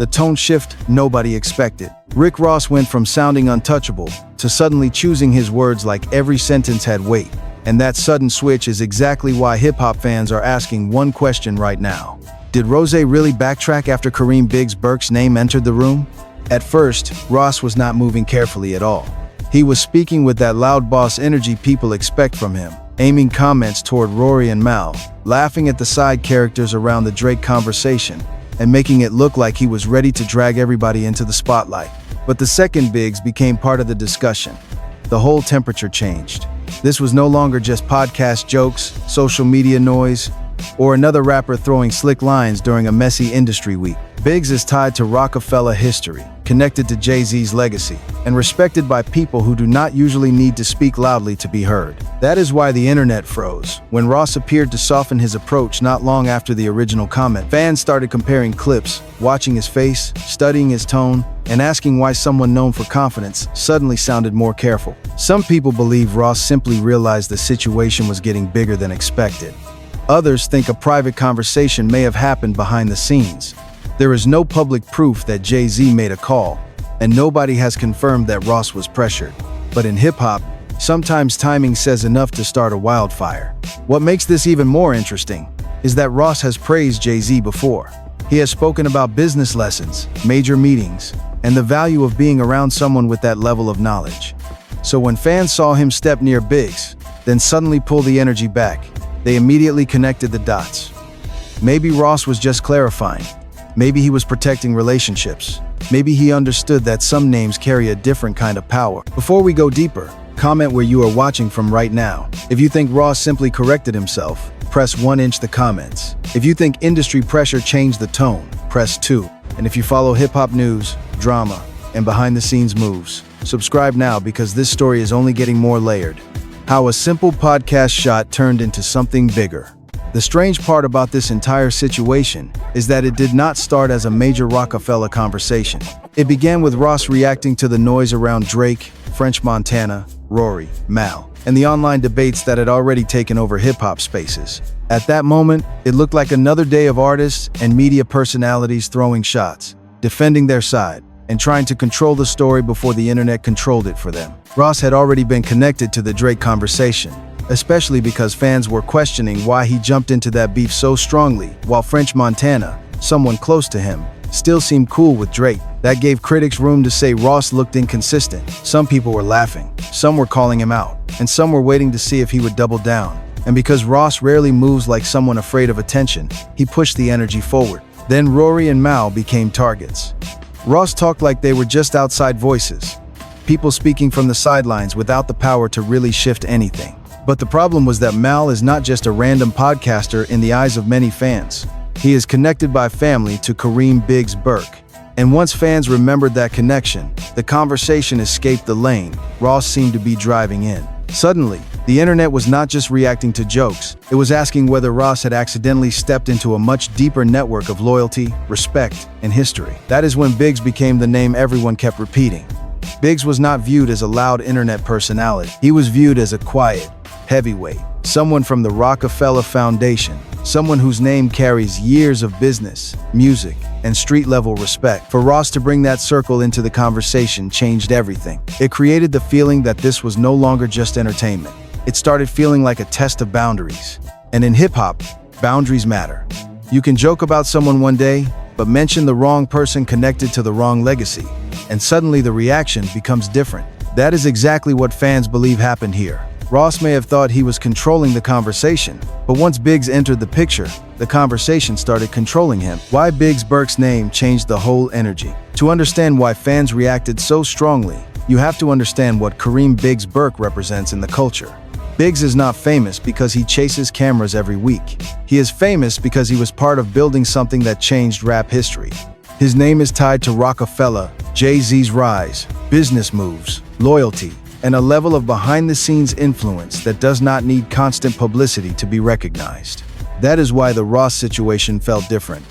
the tone shift nobody expected. Rick Ross went from sounding untouchable to suddenly choosing his words like every sentence had weight. And that sudden switch is exactly why hip-hop fans are asking one question right now. Did Roc really backtrack after Kareem Biggs Burke's name entered the room? At first, Ross was not moving carefully at all. He was speaking with that loud boss energy people expect from him, aiming comments toward Rory and Mal, laughing at the side characters around the Drake conversation, and making it look like he was ready to drag everybody into the spotlight. But the second Biggs became part of the discussion, the whole temperature changed. This was no longer just podcast jokes, social media noise, or another rapper throwing slick lines during a messy industry week. Biggs is tied to Roc-A-Fella history, connected to Jay-Z's legacy, and respected by people who do not usually need to speak loudly to be heard. That is why the internet froze. When Ross appeared to soften his approach not long after the original comment, fans started comparing clips, watching his face, studying his tone, and asking why someone known for confidence suddenly sounded more careful. Some people believe Ross simply realized the situation was getting bigger than expected. Others think a private conversation may have happened behind the scenes. There is no public proof that Jay-Z made a call, and nobody has confirmed that Ross was pressured. But in hip-hop, sometimes timing says enough to start a wildfire. What makes this even more interesting is that Ross has praised Jay-Z before. He has spoken about business lessons, major meetings, and the value of being around someone with that level of knowledge. So when fans saw him step near Biggs, then suddenly pull the energy back, they immediately connected the dots. Maybe Ross was just clarifying. Maybe he was protecting relationships. Maybe he understood that some names carry a different kind of power. Before we go deeper, comment where you are watching from right now. If you think Ross simply corrected himself, press 1 inch the comments. If you think industry pressure changed the tone, press 2. And if you follow hip-hop news, drama, and behind-the-scenes moves, subscribe now because this story is only getting more layered. How a simple podcast shot turned into something bigger. The strange part about this entire situation is that it did not start as a major Roc-A-Fella conversation. It began with Ross reacting to the noise around Drake, French Montana, Rory, Mal, and the online debates that had already taken over hip-hop spaces. At that moment, it looked like another day of artists and media personalities throwing shots, defending their side, and trying to control the story before the internet controlled it for them. Ross had already been connected to the Drake conversation, especially because fans were questioning why he jumped into that beef so strongly, while French Montana, someone close to him, still seemed cool with Drake. That gave critics room to say Ross looked inconsistent. Some people were laughing, some were calling him out, and some were waiting to see if he would double down. And because Ross rarely moves like someone afraid of attention, he pushed the energy forward. Then Rory and Mal became targets. Ross talked like they were just outside voices, people speaking from the sidelines without the power to really shift anything. But the problem was that Mal is not just a random podcaster in the eyes of many fans. He is connected by family to Kareem Biggs Burke. And once fans remembered that connection, the conversation escaped the lane Ross seemed to be driving in. Suddenly, the internet was not just reacting to jokes, it was asking whether Ross had accidentally stepped into a much deeper network of loyalty, respect, and history. That is when Biggs became the name everyone kept repeating. Biggs was not viewed as a loud internet personality. He was viewed as a quiet, heavyweight, someone from the Roc-A-Fella Foundation, someone whose name carries years of business, music, and street-level respect. For Ross to bring that circle into the conversation changed everything. It created the feeling that this was no longer just entertainment. It started feeling like a test of boundaries. And in hip-hop, boundaries matter. You can joke about someone one day, but mention the wrong person connected to the wrong legacy, and suddenly the reaction becomes different. That is exactly what fans believe happened here. Ross may have thought he was controlling the conversation, but once Biggs entered the picture, the conversation started controlling him. Why Biggs Burke's name changed the whole energy. To understand why fans reacted so strongly, you have to understand what Kareem Biggs Burke represents in the culture. Biggs is not famous because he chases cameras every week. He is famous because he was part of building something that changed rap history. His name is tied to Roc-A-Fella, Jay-Z's rise, business moves, loyalty, and a level of behind-the-scenes influence that does not need constant publicity to be recognized. That is why the Ross situation felt different.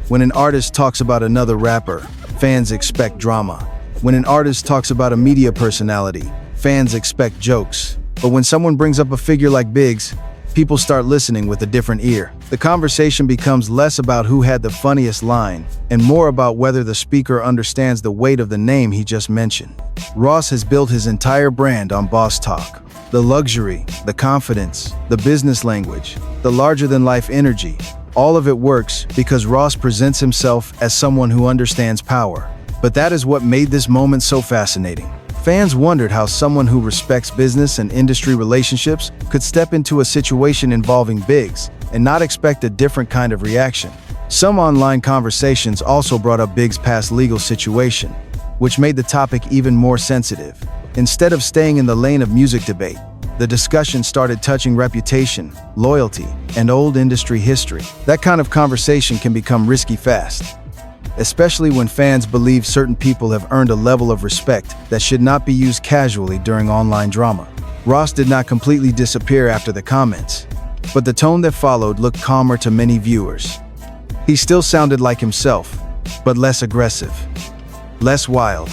When an artist talks about another rapper, fans expect drama. When an artist talks about a media personality, fans expect jokes. But when someone brings up a figure like Biggs, people start listening with a different ear. The conversation becomes less about who had the funniest line and more about whether the speaker understands the weight of the name he just mentioned. Ross has built his entire brand on boss talk. The luxury, the confidence, the business language, the larger-than-life energy, all of it works because Ross presents himself as someone who understands power. But that is what made this moment so fascinating. Fans wondered how someone who respects business and industry relationships could step into a situation involving Biggs and not expect a different kind of reaction. Some online conversations also brought up Biggs' past legal situation, which made the topic even more sensitive. Instead of staying in the lane of music debate, the discussion started touching reputation, loyalty, and old industry history. That kind of conversation can become risky fast, especially when fans believe certain people have earned a level of respect that should not be used casually during online drama. Ross did not completely disappear after the comments, but the tone that followed looked calmer to many viewers. He still sounded like himself, but less aggressive, less wild,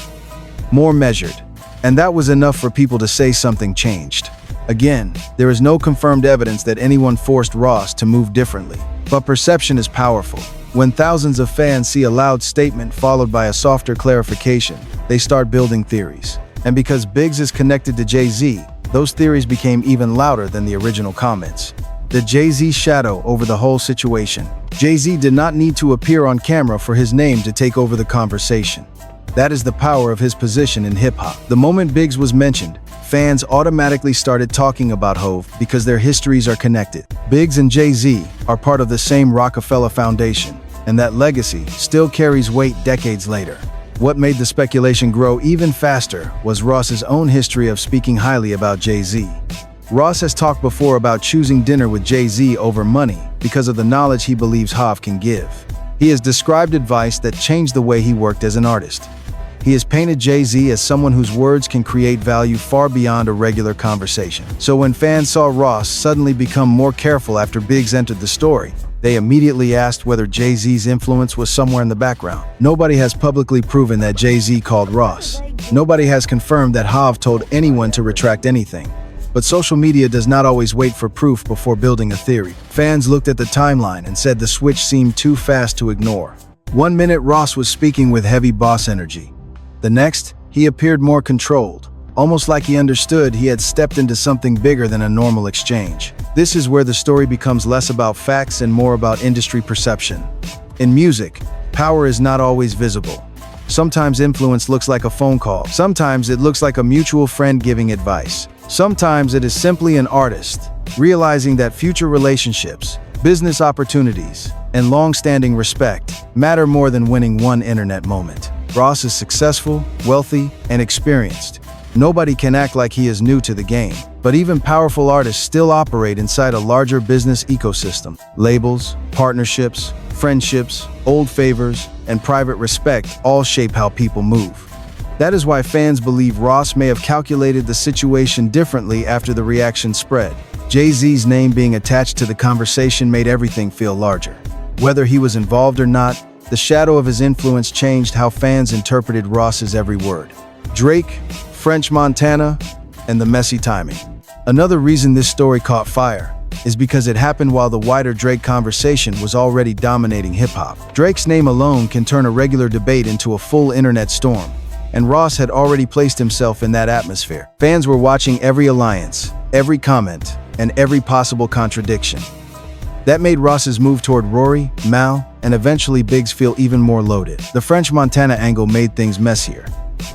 more measured, and that was enough for people to say something changed. Again, there is no confirmed evidence that anyone forced Ross to move differently, but perception is powerful. When thousands of fans see a loud statement followed by a softer clarification, they start building theories. And because Biggs is connected to Jay-Z, those theories became even louder than the original comments. The Jay-Z shadow over the whole situation. Jay-Z did not need to appear on camera for his name to take over the conversation. That is the power of his position in hip-hop. The moment Biggs was mentioned, fans automatically started talking about Hov because their histories are connected. Biggs and Jay-Z are part of the same Roc-A-Fella foundation, and that legacy still carries weight decades later. What made the speculation grow even faster was Ross's own history of speaking highly about Jay-Z. Ross has talked before about choosing dinner with Jay-Z over money because of the knowledge he believes Hov can give. He has described advice that changed the way he worked as an artist. He has painted Jay-Z as someone whose words can create value far beyond a regular conversation. So when fans saw Ross suddenly become more careful after Biggs entered the story, they immediately asked whether Jay-Z's influence was somewhere in the background. Nobody has publicly proven that Jay-Z called Ross. Nobody has confirmed that Hov told anyone to retract anything. But social media does not always wait for proof before building a theory. Fans looked at the timeline and said the switch seemed too fast to ignore. 1 minute Ross was speaking with heavy boss energy. The next, he appeared more controlled, almost like he understood he had stepped into something bigger than a normal exchange. This is where the story becomes less about facts and more about industry perception. In music, power is not always visible. Sometimes influence looks like a phone call. Sometimes it looks like a mutual friend giving advice. Sometimes it is simply an artist realizing that future relationships, business opportunities, and long-standing respect matter more than winning one internet moment. Ross is successful, wealthy, and experienced. Nobody can act like he is new to the game, but even powerful artists still operate inside a larger business ecosystem. Labels, partnerships, friendships, old favors, and private respect all shape how people move. That is why fans believe Ross may have calculated the situation differently after the reaction spread. Jay-Z's name being attached to the conversation made everything feel larger. Whether he was involved or not, the shadow of his influence changed how fans interpreted Ross's every word. Drake, French Montana, and the messy timing. Another reason this story caught fire is because it happened while the wider Drake conversation was already dominating hip-hop. Drake's name alone can turn a regular debate into a full internet storm, and Ross had already placed himself in that atmosphere. Fans were watching every alliance, every comment, and every possible contradiction. That made Ross's move toward Rory, Mal, and eventually Biggs feel even more loaded. The French Montana angle made things messier.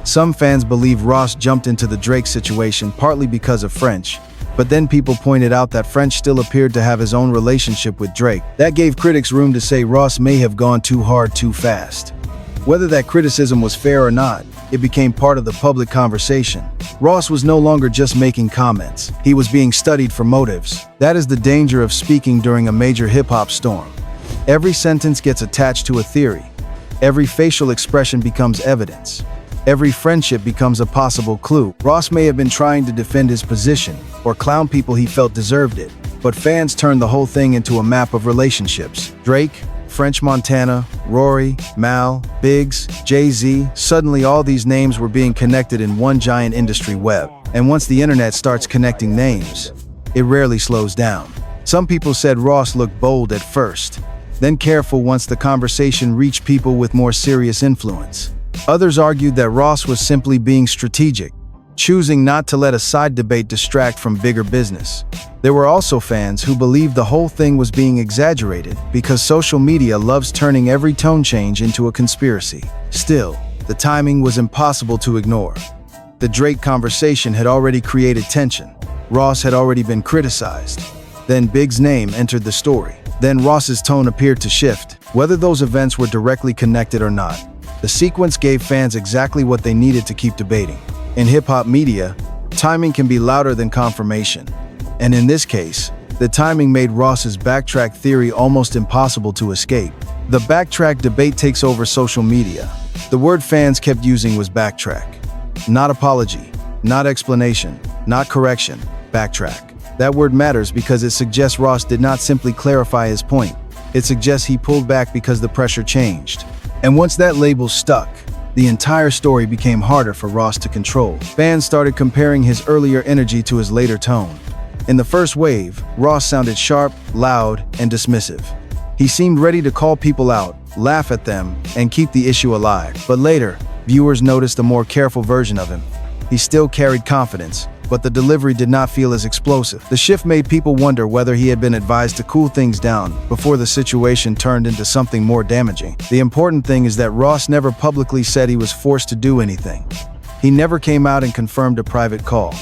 Some fans believe Ross jumped into the Drake situation partly because of French, but then people pointed out that French still appeared to have his own relationship with Drake. That gave critics room to say Ross may have gone too hard too fast. Whether that criticism was fair or not, it became part of the public conversation. Ross was no longer just making comments. He was being studied for motives. That is the danger of speaking during a major hip-hop storm. Every sentence gets attached to a theory. Every facial expression becomes evidence. Every friendship becomes a possible clue. Ross may have been trying to defend his position or clown people he felt deserved it, but fans turned the whole thing into a map of relationships. Drake, French Montana, Rory, Mal, Biggs, Jay-Z, suddenly all these names were being connected in one giant industry web. And once the internet starts connecting names, it rarely slows down. Some people said Ross looked bold at first, then careful once the conversation reached people with more serious influence. Others argued that Ross was simply being strategic, choosing not to let a side debate distract from bigger business. There were also fans who believed the whole thing was being exaggerated because social media loves turning every tone change into a conspiracy. Still, the timing was impossible to ignore. The Drake conversation had already created tension. Ross had already been criticized. Then Biggs' name entered the story. Then Ross's tone appeared to shift. Whether those events were directly connected or not, the sequence gave fans exactly what they needed to keep debating. In hip-hop media, timing can be louder than confirmation. And in this case, the timing made Ross's backtrack theory almost impossible to escape. The backtrack debate takes over social media. The word fans kept using was backtrack. Not apology, not explanation, not correction, backtrack. That word matters because it suggests Ross did not simply clarify his point. It suggests he pulled back because the pressure changed. And once that label stuck, the entire story became harder for Ross to control. Fans started comparing his earlier energy to his later tone. In the first wave, Ross sounded sharp, loud, and dismissive. He seemed ready to call people out, laugh at them, and keep the issue alive. But later, viewers noticed a more careful version of him. He still carried confidence, but the delivery did not feel as explosive. The shift made people wonder whether he had been advised to cool things down before the situation turned into something more damaging. The important thing is that Ross never publicly said he was forced to do anything. He never came out and confirmed a private call.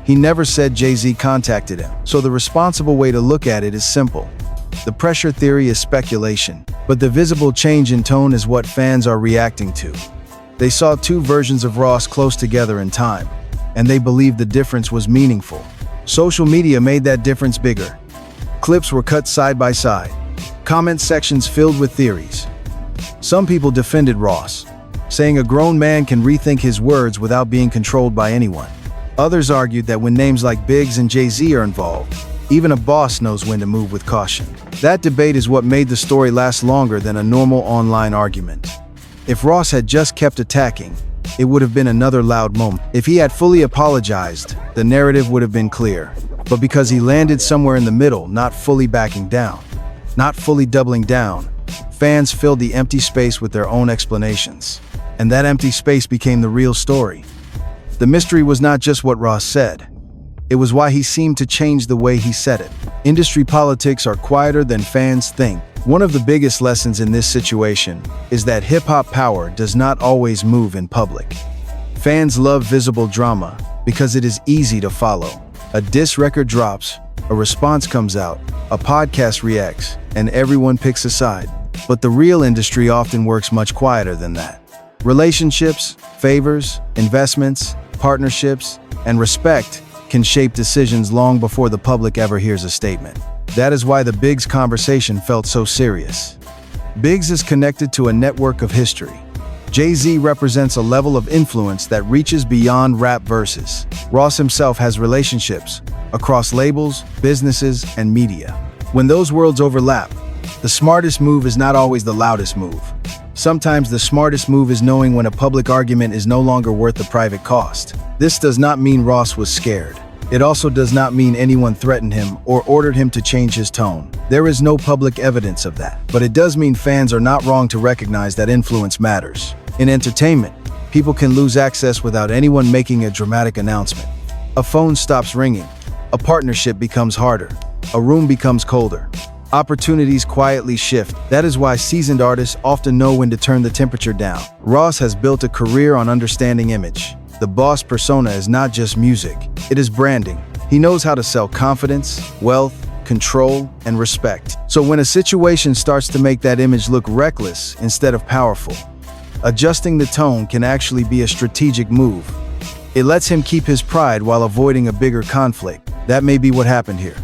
He never said Jay-Z contacted him. So the responsible way to look at it is simple. The pressure theory is speculation, but the visible change in tone is what fans are reacting to. They saw two versions of Ross close together in time, and they believed the difference was meaningful. Social media made that difference bigger. Clips were cut side by side, comment sections filled with theories. Some people defended Ross, saying a grown man can rethink his words without being controlled by anyone. Others argued that when names like Biggs and Jay-Z are involved, even a boss knows when to move with caution. That debate is what made the story last longer than a normal online argument. If Ross had just kept attacking, it would have been another loud moment. If he had fully apologized, the narrative would have been clear. But because he landed somewhere in the middle, not fully backing down, not fully doubling down, fans filled the empty space with their own explanations. And that empty space became the real story. The mystery was not just what Ross said. It was why he seemed to change the way he said it. Industry politics are quieter than fans think. One of the biggest lessons in this situation is that hip-hop power does not always move in public. Fans love visible drama because it is easy to follow. A diss record drops, a response comes out, a podcast reacts, and everyone picks a side. But the real industry often works much quieter than that. Relationships, favors, investments, partnerships, and respect can shape decisions long before the public ever hears a statement. That is why the Biggs conversation felt so serious. Biggs is connected to a network of history. Jay-Z represents a level of influence that reaches beyond rap verses. Ross himself has relationships across labels, businesses, and media. When those worlds overlap, the smartest move is not always the loudest move. Sometimes the smartest move is knowing when a public argument is no longer worth the private cost. This does not mean Ross was scared. It also does not mean anyone threatened him or ordered him to change his tone. There is no public evidence of that. But it does mean fans are not wrong to recognize that influence matters. In entertainment, people can lose access without anyone making a dramatic announcement. A phone stops ringing. A partnership becomes harder. A room becomes colder. Opportunities quietly shift. That is why seasoned artists often know when to turn the temperature down. Ross has built a career on understanding image. The boss persona is not just music, it is branding. He knows how to sell confidence, wealth, control, and respect. So when a situation starts to make that image look reckless instead of powerful, adjusting the tone can actually be a strategic move. It lets him keep his pride while avoiding a bigger conflict. That may be what happened here.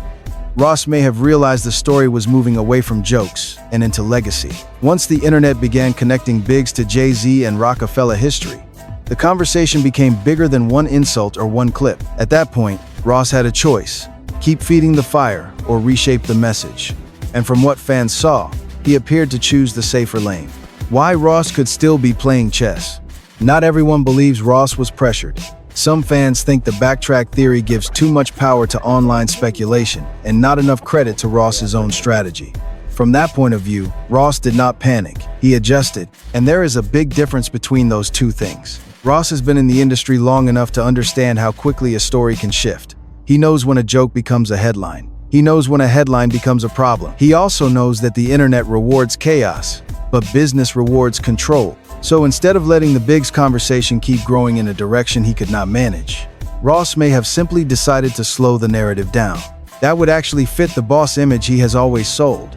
Ross may have realized the story was moving away from jokes and into legacy. Once the internet began connecting Biggs to Jay-Z and Roc-A-Fella history, the conversation became bigger than one insult or one clip. At that point, Ross had a choice: keep feeding the fire or reshape the message. And from what fans saw, he appeared to choose the safer lane. Why Ross could still be playing chess? Not everyone believes Ross was pressured. Some fans think the backtrack theory gives too much power to online speculation and not enough credit to Ross's own strategy. From that point of view, Ross did not panic. He adjusted, and there is a big difference between those two things. Ross has been in the industry long enough to understand how quickly a story can shift. He knows when a joke becomes a headline. He knows when a headline becomes a problem. He also knows that the internet rewards chaos, but business rewards control. So instead of letting the Biggs conversation keep growing in a direction he could not manage, Ross may have simply decided to slow the narrative down. That would actually fit the boss image he has always sold.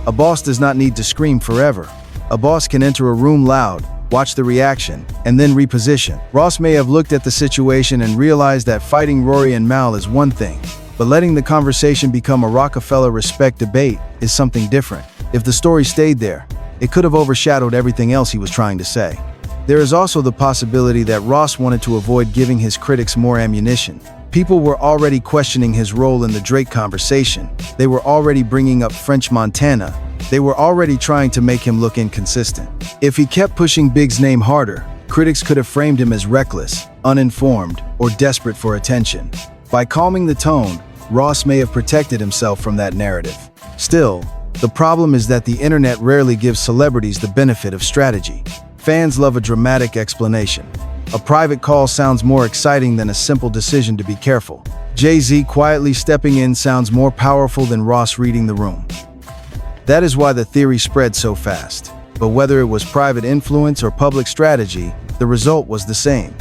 A boss does not need to scream forever. A boss can enter a room loud, watch the reaction, and then reposition. Ross may have looked at the situation and realized that fighting Rory and Mal is one thing, but letting the conversation become a Roc-A-Fella respect debate is something different. If the story stayed there, it could have overshadowed everything else he was trying to say. There is also the possibility that Ross wanted to avoid giving his critics more ammunition. People were already questioning his role in the Drake conversation. They were already bringing up French Montana. They were already trying to make him look inconsistent. If he kept pushing Biggs' name harder, critics could have framed him as reckless, uninformed, or desperate for attention. By calming the tone, Ross may have protected himself from that narrative. Still, the problem is that the internet rarely gives celebrities the benefit of strategy. Fans love a dramatic explanation. A private call sounds more exciting than a simple decision to be careful. Jay-Z quietly stepping in sounds more powerful than Ross reading the room. That is why the theory spread so fast. But whether it was private influence or public strategy, the result was the same.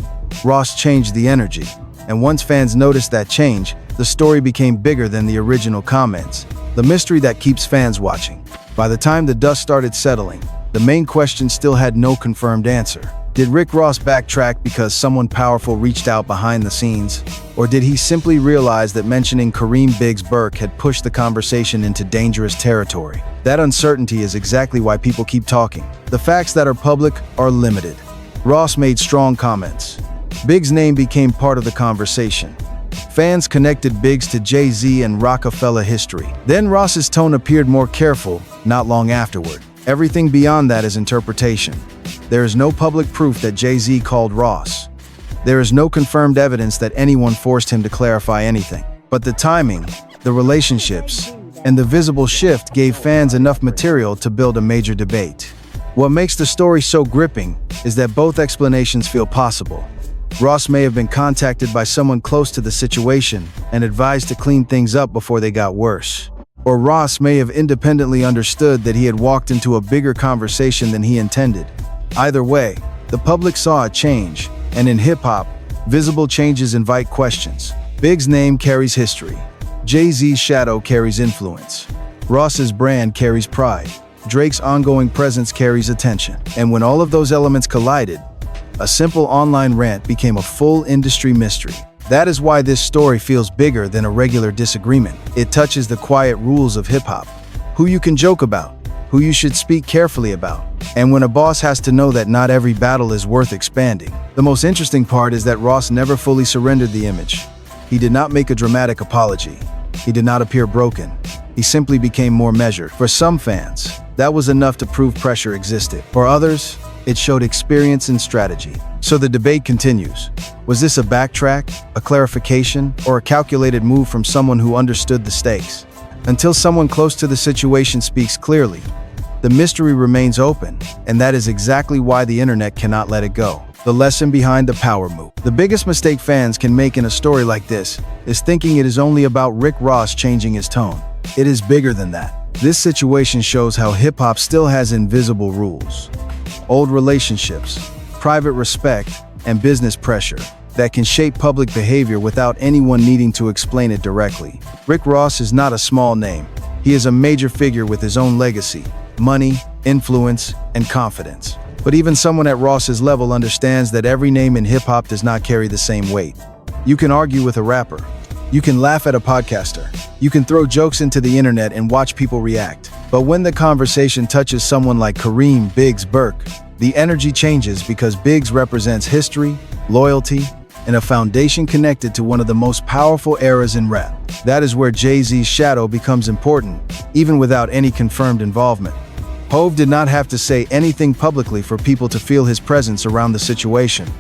Ross changed the energy. And once fans noticed that change, the story became bigger than the original comments. The mystery that keeps fans watching. By the time the dust started settling, the main question still had no confirmed answer. Did Rick Ross backtrack because someone powerful reached out behind the scenes? Or did he simply realize that mentioning Kareem Biggs Burke had pushed the conversation into dangerous territory? That uncertainty is exactly why people keep talking. The facts that are public are limited. Ross made strong comments. Biggs' name became part of the conversation. Fans connected Biggs to Jay-Z and Roc-A-Fella history. Then Ross's tone appeared more careful, not long afterward. Everything beyond that is interpretation. There is no public proof that Jay-Z called Ross. There is no confirmed evidence that anyone forced him to clarify anything. But the timing, the relationships, and the visible shift gave fans enough material to build a major debate. What makes the story so gripping is that both explanations feel possible. Ross may have been contacted by someone close to the situation and advised to clean things up before they got worse. Or Ross may have independently understood that he had walked into a bigger conversation than he intended. Either way, the public saw a change, and in hip-hop, visible changes invite questions. Biggs' name carries history. Jay-Z's shadow carries influence. Ross's brand carries pride. Drake's ongoing presence carries attention. And when all of those elements collided, a simple online rant became a full industry mystery. That is why this story feels bigger than a regular disagreement. It touches the quiet rules of hip-hop. Who you can joke about, who you should speak carefully about, and when a boss has to know that not every battle is worth expanding. The most interesting part is that Ross never fully surrendered the image. He did not make a dramatic apology. He did not appear broken. He simply became more measured. For some fans, that was enough to prove pressure existed. For others, it showed experience and strategy. So the debate continues. Was this a backtrack, a clarification, or a calculated move from someone who understood the stakes? Until someone close to the situation speaks clearly, the mystery remains open, and that is exactly why the internet cannot let it go. The lesson behind the power move. The biggest mistake fans can make in a story like this is thinking it is only about Rick Ross changing his tone. It is bigger than that. This situation shows how hip-hop still has invisible rules. Old relationships, private respect, and business pressure that can shape public behavior without anyone needing to explain it directly. Rick Ross is not a small name. He is a major figure with his own legacy, money, influence, and confidence. But even someone at Ross's level understands that every name in hip-hop does not carry the same weight. You can argue with a rapper. You can laugh at a podcaster. You can throw jokes into the internet and watch people react. But when the conversation touches someone like Kareem Biggs Burke, the energy changes because Biggs represents history, loyalty, and a foundation connected to one of the most powerful eras in rap. That is where Jay-Z's shadow becomes important, even without any confirmed involvement. Hov did not have to say anything publicly for people to feel his presence around the situation.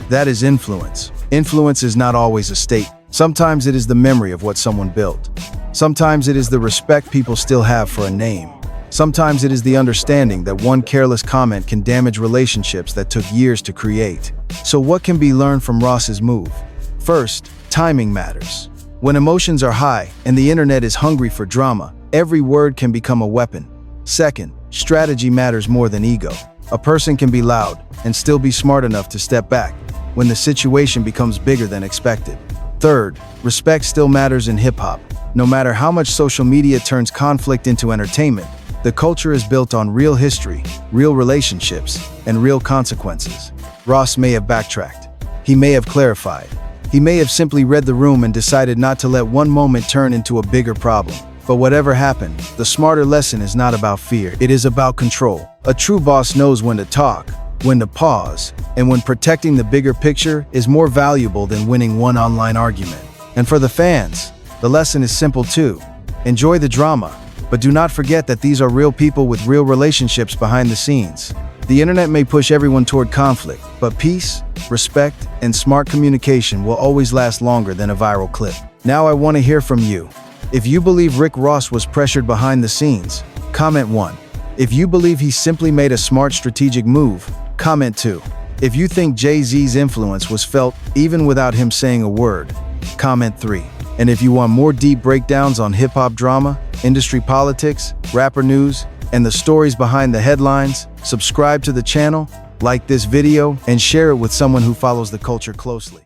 That is influence. Influence is not always a state. Sometimes it is the memory of what someone built. Sometimes it is the respect people still have for a name. Sometimes it is the understanding that one careless comment can damage relationships that took years to create. So what can be learned from Ross's move? First, timing matters. When emotions are high and the internet is hungry for drama, every word can become a weapon. Second, strategy matters more than ego. A person can be loud and still be smart enough to step back when the situation becomes bigger than expected. Third, respect still matters in hip-hop. No matter how much social media turns conflict into entertainment, the culture is built on real history, real relationships, and real consequences. Ross may have backtracked. He may have clarified. He may have simply read the room and decided not to let one moment turn into a bigger problem. But whatever happened, the smarter lesson is not about fear. It is about control. A true boss knows when to talk, when to pause, and when protecting the bigger picture is more valuable than winning one online argument. And for the fans, the lesson is simple too. Enjoy the drama, but do not forget that these are real people with real relationships behind the scenes. The internet may push everyone toward conflict, but peace, respect, and smart communication will always last longer than a viral clip. Now I want to hear from you. If you believe Rick Ross was pressured behind the scenes, comment 1. If you believe he simply made a smart strategic move, comment 2. If you think Jay-Z's influence was felt even without him saying a word, comment 3. And if you want more deep breakdowns on hip-hop drama, industry politics, rapper news, and the stories behind the headlines, subscribe to the channel, like this video, and share it with someone who follows the culture closely.